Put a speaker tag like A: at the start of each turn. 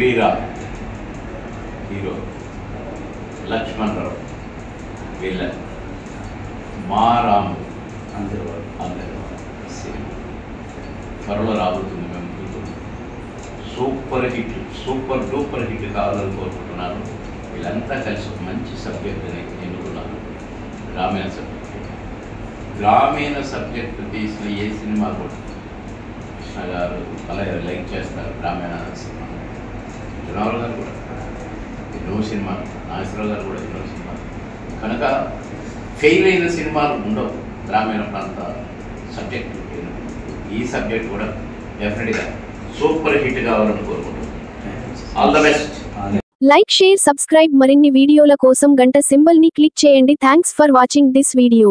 A: Sriram hero, Laxman రావు villain, మా రాము అందరి cinema త్వరలో రాబోతుంది. మేము super hit, super duper hit కావాలని కోరుకుంటున్నాను. వీళ్ళంతా కలిసి ఒక మంచి సబ్జెక్ట్ని ఎన్నుకున్నాను. గ్రామీణ సబ్జెక్ట్, గ్రామీణ సబ్జెక్ట్ తీసిన ఏ సినిమా కూడా కృష్ణ గారు అలాగే లైక్ చేస్తారు. గ్రామీణ సినిమా జనాలు గారు కూడా ఎన్నో సినిమా, నాగేశ్వరరావు గారు కూడా ఎన్నో సినిమా. కనుక ఫెయిల్ అయిన సినిమాలు ఉండవు గ్రామీణ ప్రాంత సబ్జెక్టు. ఈ సబ్జెక్ట్ కూడా డెఫినెట్గా సూపర్ హిట్ కావాలని కోరుకుంటున్నాను. All the best.
B: Like, share, subscribe. మరిన్ని వీడియోల కోసం గంట సింబల్ ని క్లిక్ చేయండి. Thanks for watching this video.